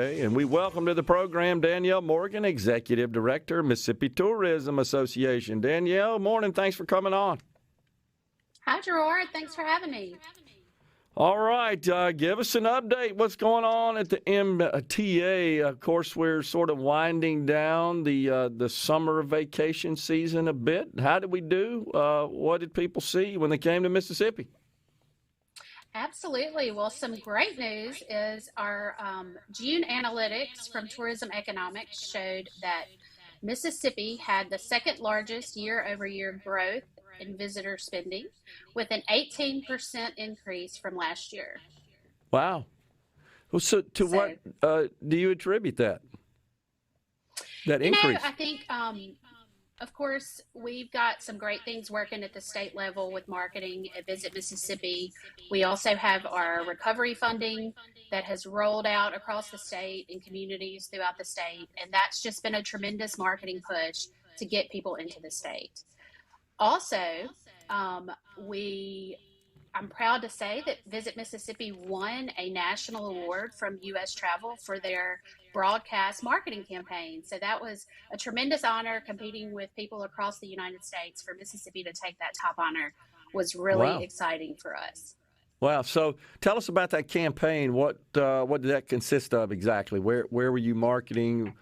And we welcome to the program Danielle Morgan, Executive Director, Mississippi Tourism Association. Danielle, morning. Thanks for coming on. Hi, Gerard. Thanks for having me. All right. Give us an update. What's going on at the MTA? Of course, we're sort of winding down the summer vacation season a bit. How did we do? What did people see when they came to Mississippi? Absolutely. Well, some great news is our June analytics from Tourism Economics showed that Mississippi had the second largest year-over-year growth in visitor spending with an 18% increase from last year. Wow. Well, so what do you attribute that increase? I think, of course, we've got some great things working at the state level with marketing at Visit Mississippi. We also have our recovery funding that has rolled out across the state and communities throughout the state. And that's just been a tremendous marketing push to get people into the state. Also, I'm proud to say that Visit Mississippi won a national award from U.S. Travel for their broadcast marketing campaign. So that was a tremendous honor, competing with people across the United States. For Mississippi to take that top honor was really exciting for us. Wow. So tell us about that campaign. What did that consist of exactly? Where were you marketing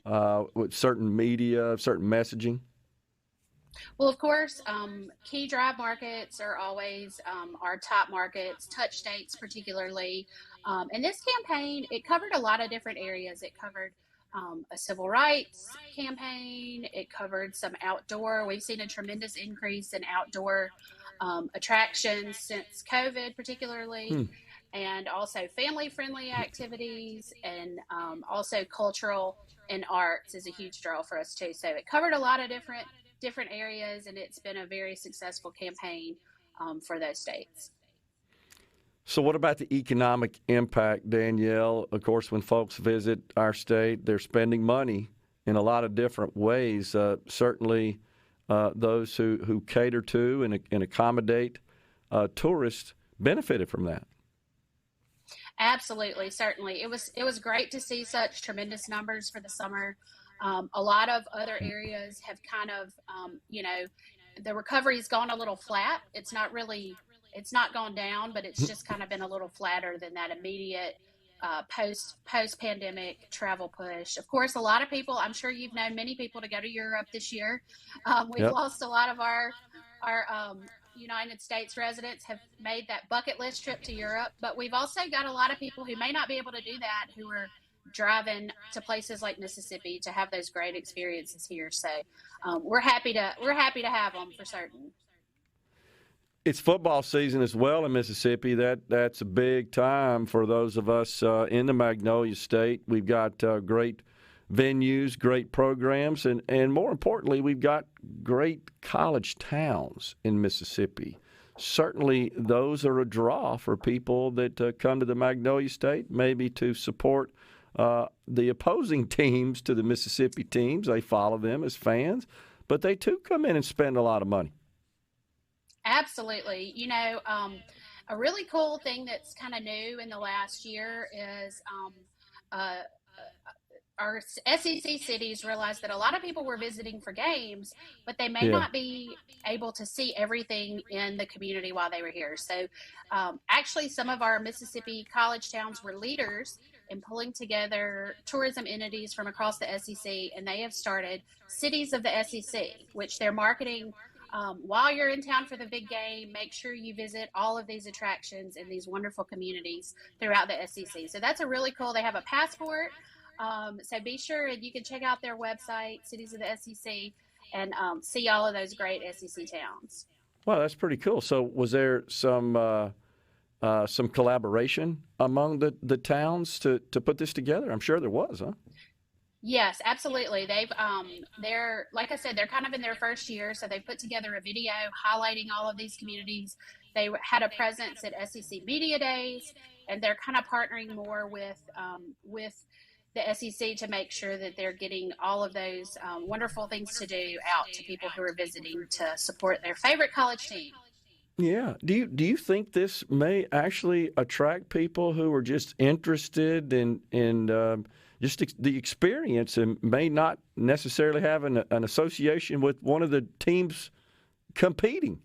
with certain media, certain messaging? Well, of course, key drive markets are always our top markets, touch states particularly. And this campaign, it covered a lot of different areas. It covered a civil rights campaign. It covered some outdoor. We've seen a tremendous increase in outdoor attractions since COVID particularly, and also family-friendly activities, and also cultural and arts is a huge draw for us too. So it covered a lot of different areas, and it's been a very successful campaign for those states. So what about the economic impact, Danielle? Of course, when folks visit our state, they're spending money in a lot of different ways. Certainly those who cater to and accommodate tourists benefited from that. Absolutely, certainly. It was great to see such tremendous numbers for the summer. A lot of other areas have kind of, the recovery's gone a little flat. It's not gone down, but it's just kind of been a little flatter than that immediate post-pandemic travel push. Of course, a lot of people, I'm sure you've known many people to go to Europe this year. We've lost a lot of our United States residents have made that bucket list trip to Europe, but we've also got a lot of people who may not be able to do that, who are driving to places like Mississippi to have those great experiences here. So we're happy to have them for certain. It's football season as well in Mississippi. That's a big time for those of us in the Magnolia State. We've got great venues, great programs, and more importantly, we've got great college towns in Mississippi. Certainly, those are a draw for people that come to the Magnolia State, maybe to support the opposing teams to the Mississippi teams. They follow them as fans, but they too come in and spend a lot of money. Absolutely. A really cool thing that's kind of new in the last year is our SEC cities realized that a lot of people were visiting for games, but they may not be able to see everything in the community while they were here. So actually, some of our Mississippi college towns were leaders in pulling together tourism entities from across the SEC, and they have started Cities of the SEC, which they're marketing while you're in town for the big game. Make sure you visit all of these attractions in these wonderful communities throughout the SEC. So that's a really cool. They have a passport. So be sure you can check out their website, Cities of the SEC, and see all of those great SEC towns. Wow, that's pretty cool. So was there some collaboration among the towns to put this together? I'm sure there was, huh? Yes, absolutely. They're, like I said, they're kind of in their first year, so they put together a video highlighting all of these communities. They had a presence at SEC Media Days, and they're kind of partnering more with the SEC to make sure that they're getting all of those wonderful things to do out to people who are visiting to support their favorite college team. Yeah. Do you think this may actually attract people who are just interested in just the experience and may not necessarily have an association with one of the teams competing?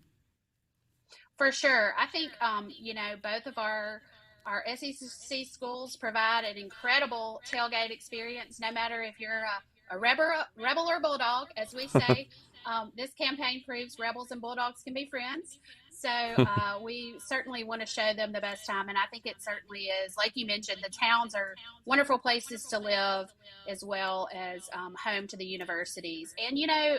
For sure. I think, both of our SEC schools provide an incredible tailgate experience, no matter if you're a rebel or bulldog, as we say. This campaign proves rebels and bulldogs can be friends. So we certainly want to show them the best time. And I think it certainly is. Like you mentioned, the towns are wonderful places to live, as well as home to the universities. And,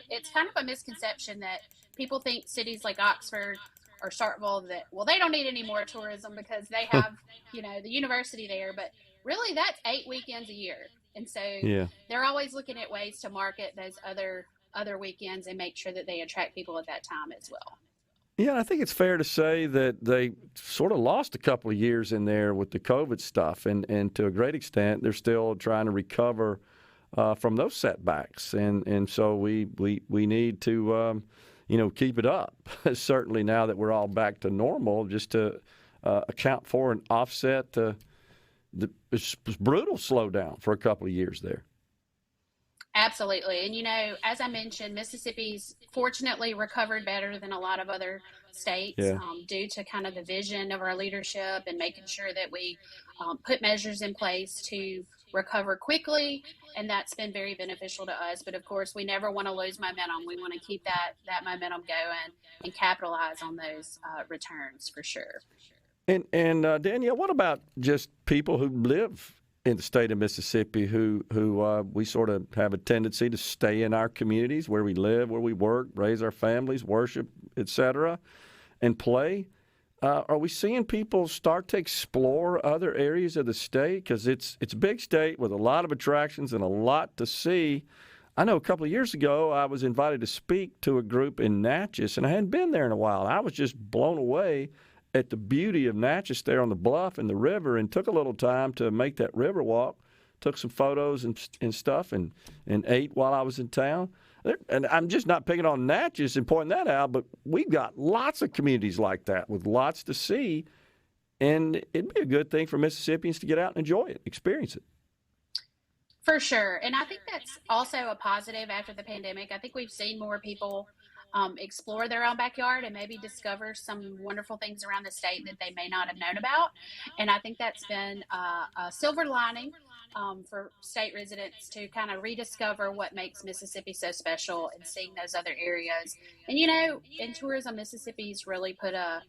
it's kind of a misconception that people think cities like Oxford or Starkville that, well, they don't need any more tourism because they have, the university there. But really, that's 8 weekends a year. And so Yeah. they're always looking at ways to market those other weekends and make sure that they attract people at that time as well. Yeah, I think it's fair to say that they sort of lost a couple of years in there with the COVID stuff, and to a great extent, they're still trying to recover from those setbacks, and so we need to keep it up. Certainly now that we're all back to normal, just to account for and offset the brutal slowdown for a couple of years there. Absolutely. And, as I mentioned, Mississippi's fortunately recovered better than a lot of other states due to kind of the vision of our leadership and making sure that we put measures in place to recover quickly. And that's been very beneficial to us. But of course, we never want to lose momentum. We want to keep that momentum going and capitalize on those returns for sure. And Danielle, what about just people who live in the state of Mississippi who we sort of have a tendency to stay in our communities where we live, where we work, raise our families, worship, etc., and play? Are we seeing people start to explore other areas of the state? Because it's a big state with a lot of attractions and a lot to see. I know a couple of years ago I was invited to speak to a group in Natchez, and I hadn't been there in a while. I was just blown away at the beauty of Natchez there on the bluff and the river, and took a little time to make that river walk, took some photos and stuff, and ate while I was in town. And I'm just not picking on Natchez and pointing that out, but we've got lots of communities like that with lots to see, and it'd be a good thing for Mississippians to get out and enjoy it, experience it. For sure. And I think that's also a positive after the pandemic. I think we've seen more people explore their own backyard and maybe discover some wonderful things around the state that they may not have known about. And I think that's been a silver lining for state residents to kind of rediscover what makes Mississippi so special and seeing those other areas. And, in tourism, Mississippi's really put a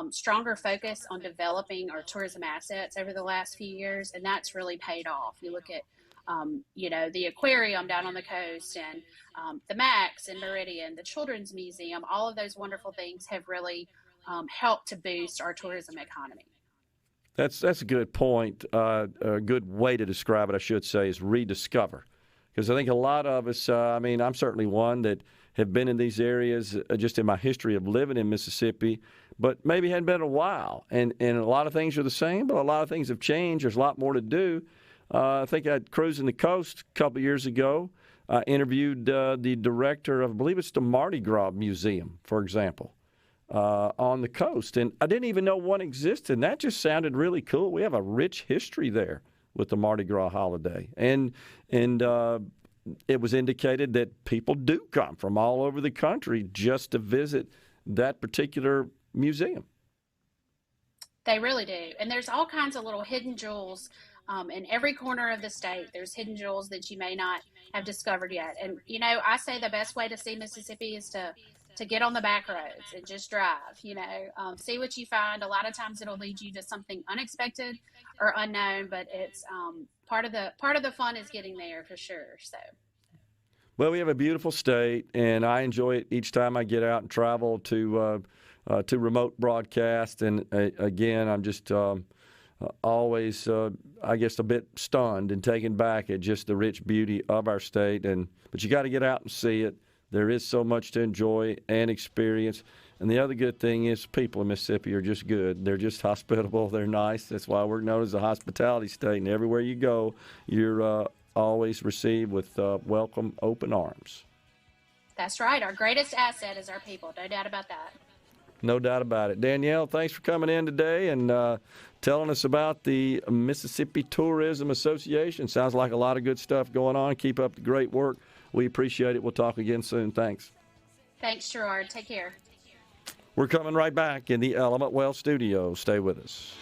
stronger focus on developing our tourism assets over the last few years, and that's really paid off. You look at the aquarium down on the coast, and the Max and Meridian, the Children's Museum, all of those wonderful things have really helped to boost our tourism economy. That's a good point. A good way to describe it, I should say, is rediscover. Because I think a lot of us, I'm certainly one that have been in these areas just in my history of living in Mississippi, but maybe hadn't been in a while. And a lot of things are the same, but a lot of things have changed. There's a lot more to do. I think I cruising the coast a couple of years ago. I interviewed the director of, I believe it's the Mardi Gras Museum, for example, on the coast. And I didn't even know one existed. And that just sounded really cool. We have a rich history there with the Mardi Gras holiday. And it was indicated that people do come from all over the country just to visit that particular museum. They really do. And there's all kinds of little hidden jewels in every corner of the state. There's hidden jewels that you may not have discovered yet. And, I say the best way to see Mississippi is to get on the back roads and just drive, see what you find. A lot of times it'll lead you to something unexpected or unknown, but it's part of the fun is getting there for sure. So. Well, we have a beautiful state, and I enjoy it each time I get out and travel to remote broadcast. And again, I'm just always, I guess, a bit stunned and taken back at just the rich beauty of our state. But you got to get out and see it. There is so much to enjoy and experience. And the other good thing is people in Mississippi are just good. They're just hospitable. They're nice. That's why we're known as a hospitality state. And everywhere you go, you're always received with welcome, open arms. That's right. Our greatest asset is our people. No doubt about that. No doubt about it. Danielle, thanks for coming in today and telling us about the Mississippi Tourism Association. Sounds like a lot of good stuff going on. Keep up the great work. We appreciate it. We'll talk again soon. Thanks. Thanks, Gerard. Take care. We're coming right back in the Element Wealth studio. Stay with us.